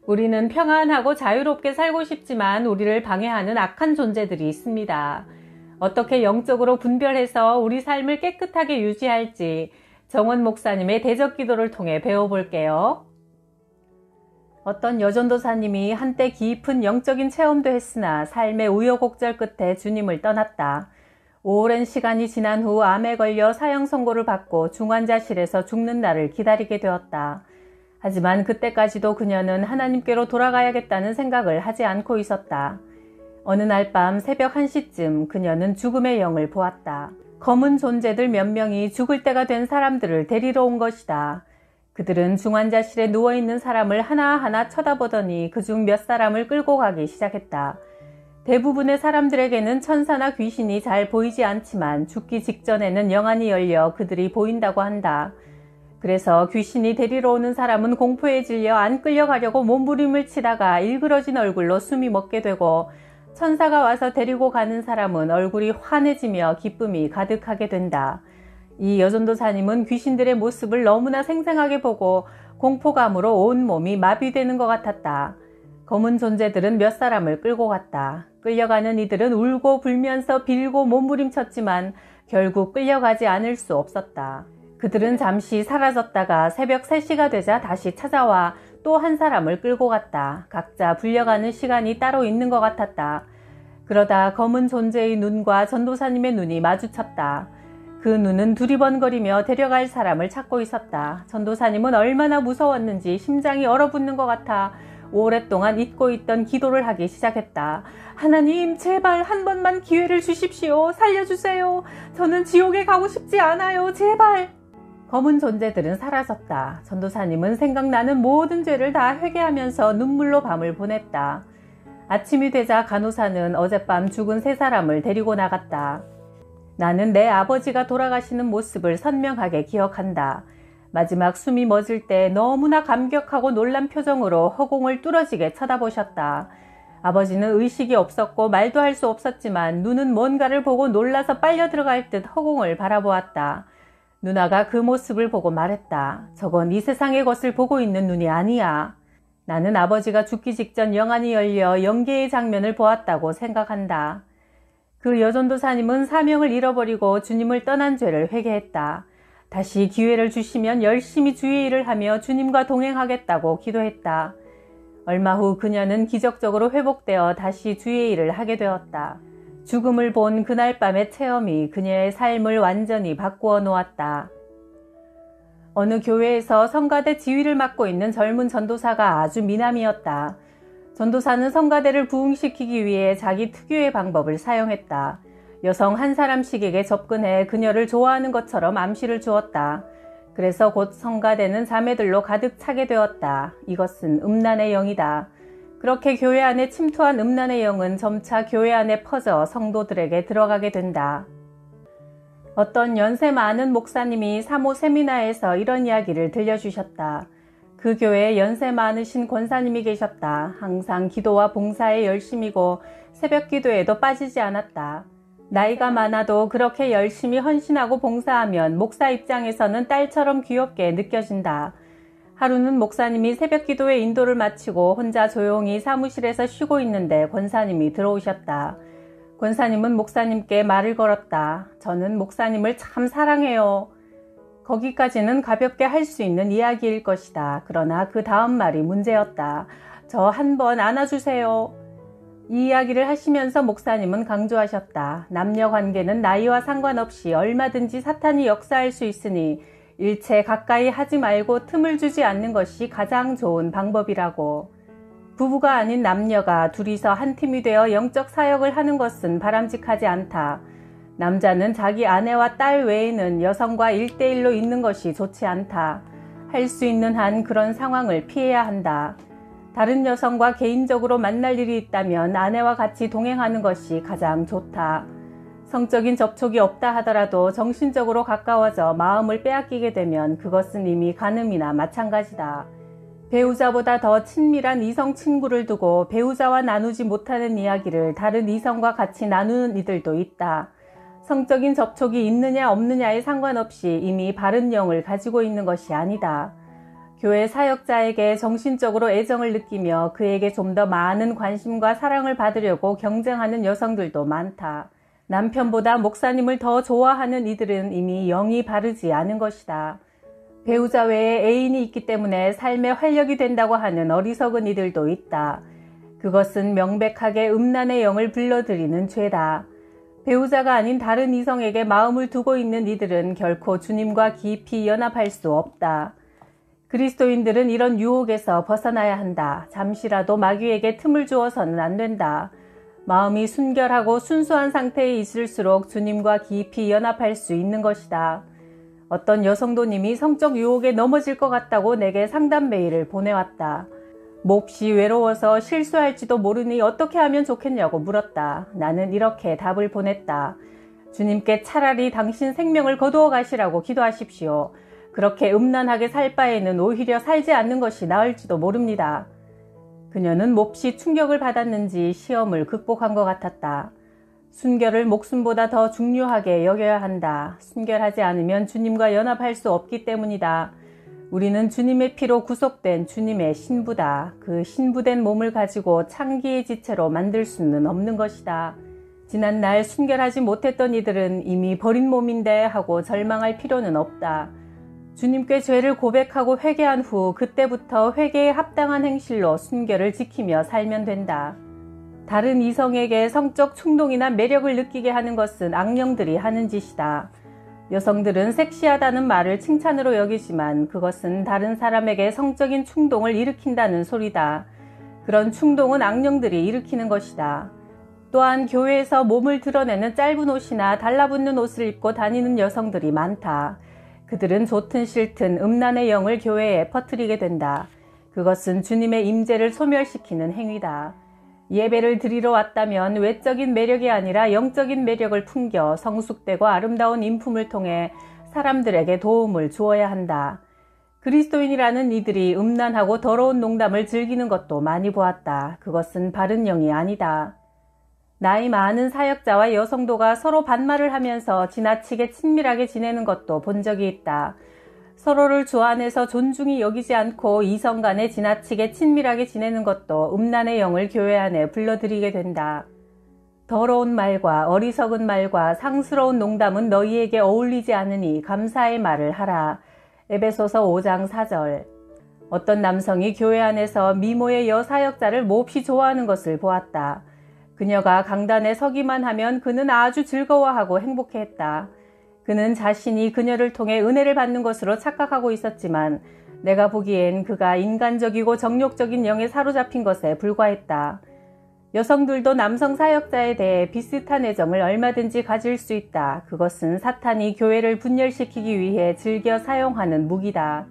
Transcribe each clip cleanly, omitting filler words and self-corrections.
우리는 평안하고 자유롭게 살고 싶지만 우리를 방해하는 악한 존재들이 있습니다. 어떻게 영적으로 분별해서 우리 삶을 깨끗하게 유지할지 정원 목사님의 대적 기도를 통해 배워볼게요. 어떤 여전도사님이 한때 깊은 영적인 체험도 했으나 삶의 우여곡절 끝에 주님을 떠났다. 오랜 시간이 지난 후 암에 걸려 사형 선고를 받고 중환자실에서 죽는 날을 기다리게 되었다. 하지만 그때까지도 그녀는 하나님께로 돌아가야겠다는 생각을 하지 않고 있었다. 어느 날 밤 새벽 1시쯤 그녀는 죽음의 영을 보았다. 검은 존재들 몇 명이 죽을 때가 된 사람들을 데리러 온 것이다. 그들은 중환자실에 누워있는 사람을 하나하나 쳐다보더니 그중 몇 사람을 끌고 가기 시작했다. 대부분의 사람들에게는 천사나 귀신이 잘 보이지 않지만 죽기 직전에는 영안이 열려 그들이 보인다고 한다. 그래서 귀신이 데리러 오는 사람은 공포에 질려 안 끌려가려고 몸부림을 치다가 일그러진 얼굴로 숨이 멎게 되고, 천사가 와서 데리고 가는 사람은 얼굴이 환해지며 기쁨이 가득하게 된다. 이 여전도사님은 귀신들의 모습을 너무나 생생하게 보고 공포감으로 온 몸이 마비되는 것 같았다. 검은 존재들은 몇 사람을 끌고 갔다. 끌려가는 이들은 울고 불면서 빌고 몸부림쳤지만 결국 끌려가지 않을 수 없었다. 그들은 잠시 사라졌다가 새벽 3시가 되자 다시 찾아와 또 한 사람을 끌고 갔다. 각자 불려가는 시간이 따로 있는 것 같았다. 그러다 검은 존재의 눈과 전도사님의 눈이 마주쳤다. 그 눈은 두리번거리며 데려갈 사람을 찾고 있었다. 전도사님은 얼마나 무서웠는지 심장이 얼어붙는 것 같아 오랫동안 잊고 있던 기도를 하기 시작했다. 하나님, 제발 한 번만 기회를 주십시오. 살려주세요. 저는 지옥에 가고 싶지 않아요. 제발. 검은 존재들은 사라졌다. 전도사님은 생각나는 모든 죄를 다 회개하면서 눈물로 밤을 보냈다. 아침이 되자 간호사는 어젯밤 죽은 3사람을 데리고 나갔다. 나는 내 아버지가 돌아가시는 모습을 선명하게 기억한다. 마지막 숨이 멎을 때 너무나 감격하고 놀란 표정으로 허공을 뚫어지게 쳐다보셨다. 아버지는 의식이 없었고 말도 할 수 없었지만 눈은 뭔가를 보고 놀라서 빨려 들어갈 듯 허공을 바라보았다. 누나가 그 모습을 보고 말했다. 저건 이 세상의 것을 보고 있는 눈이 아니야. 나는 아버지가 죽기 직전 영안이 열려 영계의 장면을 보았다고 생각한다. 그 여전도사님은 사명을 잃어버리고 주님을 떠난 죄를 회개했다. 다시 기회를 주시면 열심히 주의 일을 하며 주님과 동행하겠다고 기도했다. 얼마 후 그녀는 기적적으로 회복되어 다시 주의 일을 하게 되었다. 죽음을 본 그날 밤의 체험이 그녀의 삶을 완전히 바꾸어 놓았다. 어느 교회에서 성가대 지휘를 맡고 있는 젊은 전도사가 아주 미남이었다. 전도사는 성가대를 부흥시키기 위해 자기 특유의 방법을 사용했다. 여성 한 사람씩에게 접근해 그녀를 좋아하는 것처럼 암시를 주었다. 그래서 곧 성가대는 자매들로 가득 차게 되었다. 이것은 음란의 영이다. 그렇게 교회 안에 침투한 음란의 영은 점차 교회 안에 퍼져 성도들에게 들어가게 된다. 어떤 연세 많은 목사님이 사모 세미나에서 이런 이야기를 들려주셨다. 그 교회에 연세 많으신 권사님이 계셨다. 항상 기도와 봉사에 열심이고 새벽 기도에도 빠지지 않았다. 나이가 많아도 그렇게 열심히 헌신하고 봉사하면 목사 입장에서는 딸처럼 귀엽게 느껴진다. 하루는 목사님이 새벽 기도의 인도를 마치고 혼자 조용히 사무실에서 쉬고 있는데 권사님이 들어오셨다. 권사님은 목사님께 말을 걸었다. 저는 목사님을 참 사랑해요. 거기까지는 가볍게 할 수 있는 이야기일 것이다. 그러나 그 다음 말이 문제였다. 저 한 번 안아주세요. 이 이야기를 하시면서 목사님은 강조하셨다. 남녀 관계는 나이와 상관없이 얼마든지 사탄이 역사할 수 있으니 일체 가까이 하지 말고 틈을 주지 않는 것이 가장 좋은 방법이라고. 부부가 아닌 남녀가 둘이서 한 팀이 되어 영적 사역을 하는 것은 바람직하지 않다. 남자는 자기 아내와 딸 외에는 여성과 1대1로 있는 것이 좋지 않다. 할 수 있는 한 그런 상황을 피해야 한다. 다른 여성과 개인적으로 만날 일이 있다면 아내와 같이 동행하는 것이 가장 좋다. 성적인 접촉이 없다 하더라도 정신적으로 가까워져 마음을 빼앗기게 되면 그것은 이미 간음이나 마찬가지다. 배우자보다 더 친밀한 이성 친구를 두고 배우자와 나누지 못하는 이야기를 다른 이성과 같이 나누는 이들도 있다. 성적인 접촉이 있느냐 없느냐에 상관없이 이미 바른 영을 가지고 있는 것이 아니다. 교회 사역자에게 정신적으로 애정을 느끼며 그에게 좀 더 많은 관심과 사랑을 받으려고 경쟁하는 여성들도 많다. 남편보다 목사님을 더 좋아하는 이들은 이미 영이 바르지 않은 것이다. 배우자 외에 애인이 있기 때문에 삶에 활력이 된다고 하는 어리석은 이들도 있다. 그것은 명백하게 음란의 영을 불러들이는 죄다. 배우자가 아닌 다른 이성에게 마음을 두고 있는 이들은 결코 주님과 깊이 연합할 수 없다. 그리스도인들은 이런 유혹에서 벗어나야 한다. 잠시라도 마귀에게 틈을 주어서는 안 된다. 마음이 순결하고 순수한 상태에 있을수록 주님과 깊이 연합할 수 있는 것이다. 어떤 여성도님이 성적 유혹에 넘어질 것 같다고 내게 상담 메일을 보내왔다. 몹시 외로워서 실수할지도 모르니 어떻게 하면 좋겠냐고 물었다. 나는 이렇게 답을 보냈다. 주님께 차라리 당신 생명을 거두어 가시라고 기도하십시오. 그렇게 음란하게 살 바에는 오히려 살지 않는 것이 나을지도 모릅니다. 그녀는 몹시 충격을 받았는지 시험을 극복한 것 같았다. 순결을 목숨보다 더 중요하게 여겨야 한다. 순결하지 않으면 주님과 연합할 수 없기 때문이다. 우리는 주님의 피로 구속된 주님의 신부다. 그 신부된 몸을 가지고 창기의 지체로 만들 수는 없는 것이다. 지난날 순결하지 못했던 이들은 이미 버린 몸인데 하고 절망할 필요는 없다. 주님께 죄를 고백하고 회개한 후 그때부터 회개에 합당한 행실로 순결을 지키며 살면 된다. 다른 이성에게 성적 충동이나 매력을 느끼게 하는 것은 악령들이 하는 짓이다. 여성들은 섹시하다는 말을 칭찬으로 여기지만 그것은 다른 사람에게 성적인 충동을 일으킨다는 소리다. 그런 충동은 악령들이 일으키는 것이다. 또한 교회에서 몸을 드러내는 짧은 옷이나 달라붙는 옷을 입고 다니는 여성들이 많다. 그들은 좋든 싫든 음란의 영을 교회에 퍼뜨리게 된다. 그것은 주님의 임재를 소멸시키는 행위다. 예배를 드리러 왔다면 외적인 매력이 아니라 영적인 매력을 풍겨 성숙되고 아름다운 인품을 통해 사람들에게 도움을 주어야 한다. 그리스도인이라는 이들이 음란하고 더러운 농담을 즐기는 것도 많이 보았다. 그것은 바른 영이 아니다. 나이 많은 사역자와 여성도가 서로 반말을 하면서 지나치게 친밀하게 지내는 것도 본 적이 있다. 서로를 주 안에서 존중히 여기지 않고 이성 간에 지나치게 친밀하게 지내는 것도 음란의 영을 교회 안에 불러들이게 된다. 더러운 말과 어리석은 말과 상스러운 농담은 너희에게 어울리지 않으니 감사의 말을 하라. 에베소서 5장 4절. 어떤 남성이 교회 안에서 미모의 여사역자를 몹시 좋아하는 것을 보았다. 그녀가 강단에 서기만 하면 그는 아주 즐거워하고 행복해했다. 그는 자신이 그녀를 통해 은혜를 받는 것으로 착각하고 있었지만 내가 보기엔 그가 인간적이고 정욕적인 영에 사로잡힌 것에 불과했다. 여성들도 남성 사역자에 대해 비슷한 애정을 얼마든지 가질 수 있다. 그것은 사탄이 교회를 분열시키기 위해 즐겨 사용하는 무기다.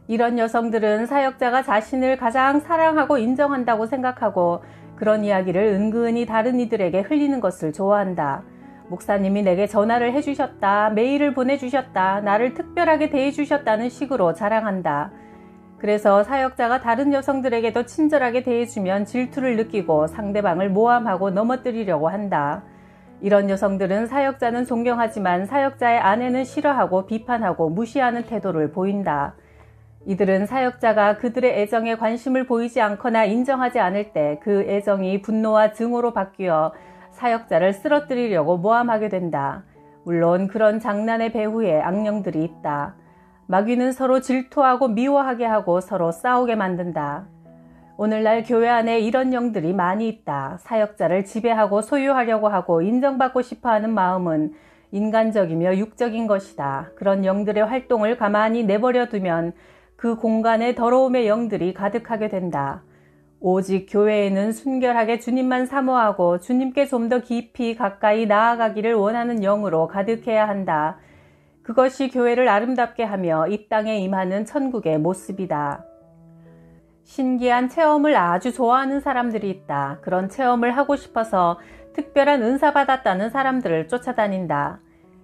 이런 여성들은 사역자가 자신을 가장 사랑하고 인정한다고 생각하고 그런 이야기를 은근히 다른 이들에게 흘리는 것을 좋아한다. 목사님이 내게 전화를 해주셨다. 메일을 보내주셨다. 나를 특별하게 대해주셨다는 식으로 자랑한다. 그래서 사역자가 다른 여성들에게도 친절하게 대해주면 질투를 느끼고 상대방을 모함하고 넘어뜨리려고 한다. 이런 여성들은 사역자는 존경하지만 사역자의 아내는 싫어하고 비판하고 무시하는 태도를 보인다. 이들은 사역자가 그들의 애정에 관심을 보이지 않거나 인정하지 않을 때 그 애정이 분노와 증오로 바뀌어 사역자를 쓰러뜨리려고 모함하게 된다. 물론 그런 장난의 배후에 악령들이 있다. 마귀는 서로 질투하고 미워하게 하고 서로 싸우게 만든다. 오늘날 교회 안에 이런 영들이 많이 있다. 사역자를 지배하고 소유하려고 하고 인정받고 싶어하는 마음은 인간적이며 육적인 것이다. 그런 영들의 활동을 가만히 내버려 두면 그 공간에 더러움의 영들이 가득하게 된다. 오직 교회에는 순결하게 주님만 사모하고 주님께 좀 더 깊이 가까이 나아가기를 원하는 영으로 가득해야 한다. 그것이 교회를 아름답게 하며 이 땅에 임하는 천국의 모습이다. 신기한 체험을 아주 좋아하는 사람들이 있다. 그런 체험을 하고 싶어서 특별한 은사 받았다는 사람들을 쫓아다닌다.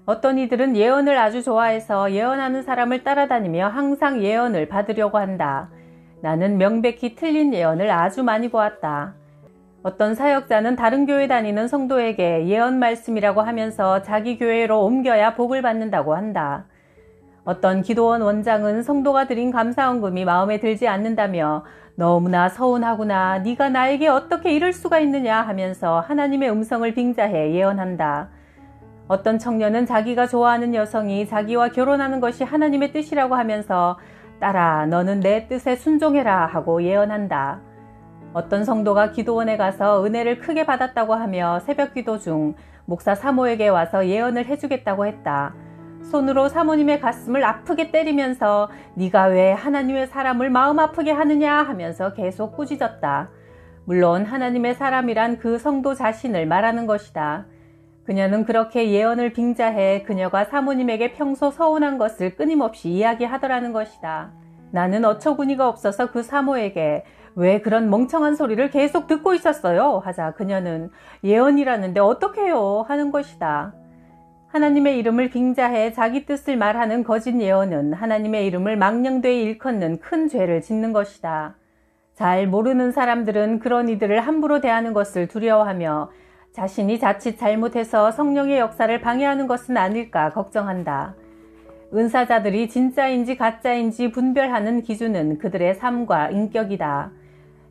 어떤 이들은 예언을 아주 좋아해서 예언하는 사람을 따라다니며 항상 예언을 받으려고 한다. 나는 명백히 틀린 예언을 아주 많이 보았다. 어떤 사역자는 다른 교회 다니는 성도에게 예언 말씀이라고 하면서 자기 교회로 옮겨야 복을 받는다고 한다. 어떤 기도원 원장은 성도가 드린 감사원금이 마음에 들지 않는다며 너무나 서운하구나, 네가 나에게 어떻게 이럴 수가 있느냐 하면서 하나님의 음성을 빙자해 예언한다. 어떤 청년은 자기가 좋아하는 여성이 자기와 결혼하는 것이 하나님의 뜻이라고 하면서 딸아, 너는 내 뜻에 순종해라 하고 예언한다. 어떤 성도가 기도원에 가서 은혜를 크게 받았다고 하며 새벽 기도 중 목사 사모에게 와서 예언을 해주겠다고 했다. 손으로 사모님의 가슴을 아프게 때리면서 네가 왜 하나님의 사람을 마음 아프게 하느냐 하면서 계속 꾸짖었다. 물론 하나님의 사람이란 그 성도 자신을 말하는 것이다. 그녀는 그렇게 예언을 빙자해 그녀가 사모님에게 평소 서운한 것을 끊임없이 이야기하더라는 것이다. 나는 어처구니가 없어서 그 사모에게 왜 그런 멍청한 소리를 계속 듣고 있었어요? 하자 그녀는 예언이라는데 어떡해요? 하는 것이다. 하나님의 이름을 빙자해 자기 뜻을 말하는 거짓 예언은 하나님의 이름을 망령되이 일컫는 큰 죄를 짓는 것이다. 잘 모르는 사람들은 그런 이들을 함부로 대하는 것을 두려워하며 자신이 자칫 잘못해서 성령의 역사를 방해하는 것은 아닐까 걱정한다. 은사자들이 진짜인지 가짜인지 분별하는 기준은 그들의 삶과 인격이다.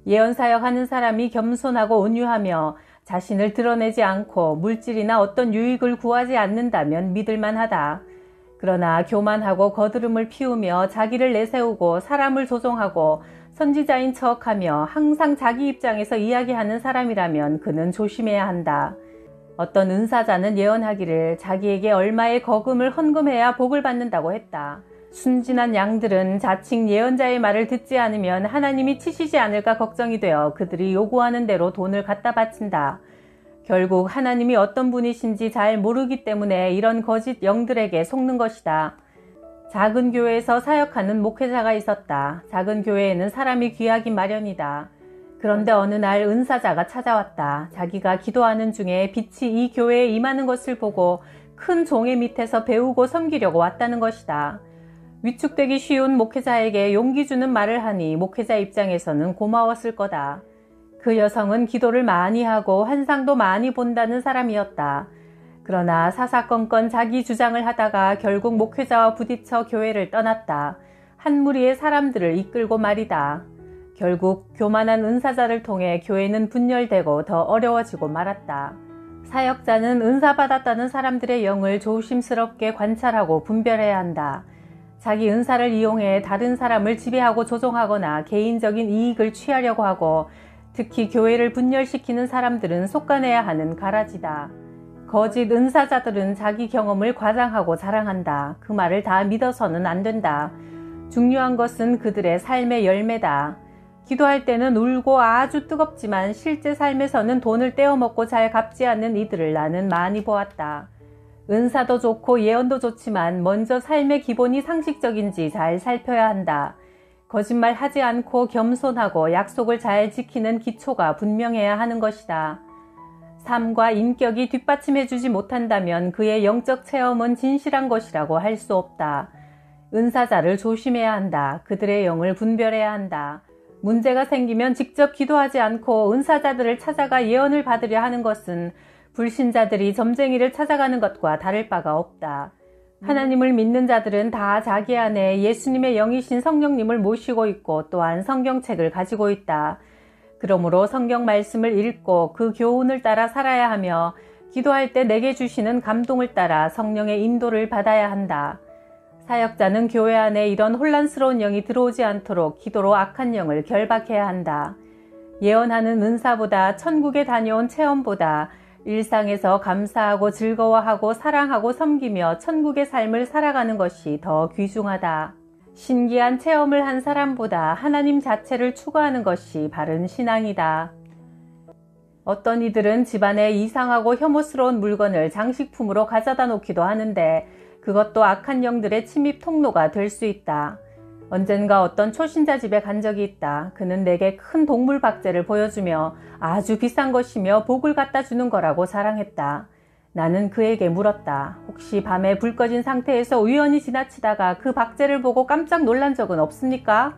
예언사역하는 사람이 겸손하고 온유하며 자신을 드러내지 않고 물질이나 어떤 유익을 구하지 않는다면 믿을만하다. 그러나 교만하고 거드름을 피우며 자기를 내세우고 사람을 조종하고 선지자인 척하며 항상 자기 입장에서 이야기하는 사람이라면 그는 조심해야 한다. 어떤 은사자는 예언하기를 자기에게 얼마의 거금을 헌금해야 복을 받는다고 했다. 순진한 양들은 자칭 예언자의 말을 듣지 않으면 하나님이 치시지 않을까 걱정이 되어 그들이 요구하는 대로 돈을 갖다 바친다. 결국 하나님이 어떤 분이신지 잘 모르기 때문에 이런 거짓 영들에게 속는 것이다. 작은 교회에서 사역하는 목회자가 있었다. 작은 교회에는 사람이 귀하기 마련이다. 그런데 어느 날 은사자가 찾아왔다. 자기가 기도하는 중에 빛이 이 교회에 임하는 것을 보고 큰 종의 밑에서 배우고 섬기려고 왔다는 것이다. 위축되기 쉬운 목회자에게 용기 주는 말을 하니 목회자 입장에서는 고마웠을 거다. 그 여성은 기도를 많이 하고 환상도 많이 본다는 사람이었다. 그러나 사사건건 자기 주장을 하다가 결국 목회자와 부딪혀 교회를 떠났다. 한 무리의 사람들을 이끌고 말이다. 결국 교만한 은사자를 통해 교회는 분열되고 더 어려워지고 말았다. 사역자는 은사받았다는 사람들의 영을 조심스럽게 관찰하고 분별해야 한다. 자기 은사를 이용해 다른 사람을 지배하고 조종하거나 개인적인 이익을 취하려고 하고 특히 교회를 분열시키는 사람들은 속아내야 하는 가라지다. 거짓 은사자들은 자기 경험을 과장하고 자랑한다. 그 말을 다 믿어서는 안 된다. 중요한 것은 그들의 삶의 열매다. 기도할 때는 울고 아주 뜨겁지만 실제 삶에서는 돈을 떼어먹고 잘 갚지 않는 이들을 나는 많이 보았다. 은사도 좋고 예언도 좋지만 먼저 삶의 기본이 상식적인지 잘 살펴야 한다. 거짓말 하지 않고 겸손하고 약속을 잘 지키는 기초가 분명해야 하는 것이다. 삶과 인격이 뒷받침해주지 못한다면 그의 영적 체험은 진실한 것이라고 할 수 없다. 은사자를 조심해야 한다. 그들의 영을 분별해야 한다. 문제가 생기면 직접 기도하지 않고 은사자들을 찾아가 예언을 받으려 하는 것은 불신자들이 점쟁이를 찾아가는 것과 다를 바가 없다. 하나님을 믿는 자들은 다 자기 안에 예수님의 영이신 성령님을 모시고 있고 또한 성경책을 가지고 있다. 그러므로 성경 말씀을 읽고 그 교훈을 따라 살아야 하며 기도할 때 내게 주시는 감동을 따라 성령의 인도를 받아야 한다. 사역자는 교회 안에 이런 혼란스러운 영이 들어오지 않도록 기도로 악한 영을 결박해야 한다. 예언하는 은사보다 천국에 다녀온 체험보다 일상에서 감사하고 즐거워하고 사랑하고 섬기며 천국의 삶을 살아가는 것이 더 귀중하다. 신기한 체험을 한 사람보다 하나님 자체를 추구하는 것이 바른 신앙이다. 어떤 이들은 집안에 이상하고 혐오스러운 물건을 장식품으로 가져다 놓기도 하는데 그것도 악한 영들의 침입 통로가 될 수 있다. 언젠가 어떤 초신자 집에 간 적이 있다. 그는 내게 큰 동물 박제를 보여주며 아주 비싼 것이며 복을 갖다 주는 거라고 자랑했다. 나는 그에게 물었다. 혹시 밤에 불 꺼진 상태에서 우연히 지나치다가 그 박제를 보고 깜짝 놀란 적은 없습니까?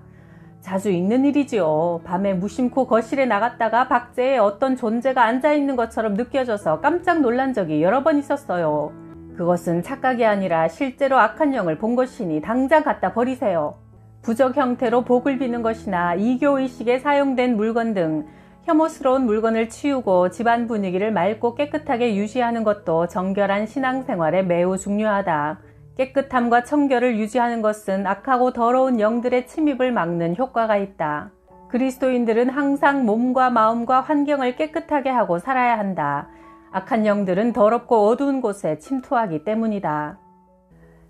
자주 있는 일이지요. 밤에 무심코 거실에 나갔다가 박제에 어떤 존재가 앉아있는 것처럼 느껴져서 깜짝 놀란 적이 여러 번 있었어요. 그것은 착각이 아니라 실제로 악한 영을 본 것이니 당장 갖다 버리세요. 부적 형태로 복을 비는 것이나 이교의식에 사용된 물건 등 혐오스러운 물건을 치우고 집안 분위기를 맑고 깨끗하게 유지하는 것도 정결한 신앙생활에 매우 중요하다. 깨끗함과 청결을 유지하는 것은 악하고 더러운 영들의 침입을 막는 효과가 있다. 그리스도인들은 항상 몸과 마음과 환경을 깨끗하게 하고 살아야 한다. 악한 영들은 더럽고 어두운 곳에 침투하기 때문이다.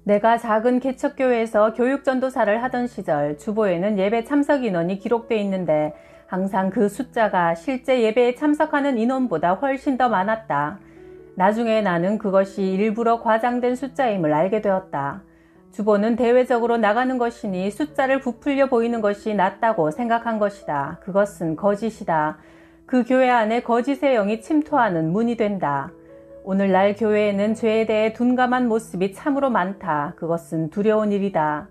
내가 작은 개척교회에서 교육전도사를 하던 시절 주보에는 예배 참석 인원이 기록돼 있는데 항상 그 숫자가 실제 예배에 참석하는 인원보다 훨씬 더 많았다. 나중에 나는 그것이 일부러 과장된 숫자임을 알게 되었다. 주보는 대외적으로 나가는 것이니 숫자를 부풀려 보이는 것이 낫다고 생각한 것이다. 그것은 거짓이다. 그 교회 안에 거짓의 영이 침투하는 문이 된다. 오늘날 교회에는 죄에 대해 둔감한 모습이 참으로 많다. 그것은 두려운 일이다.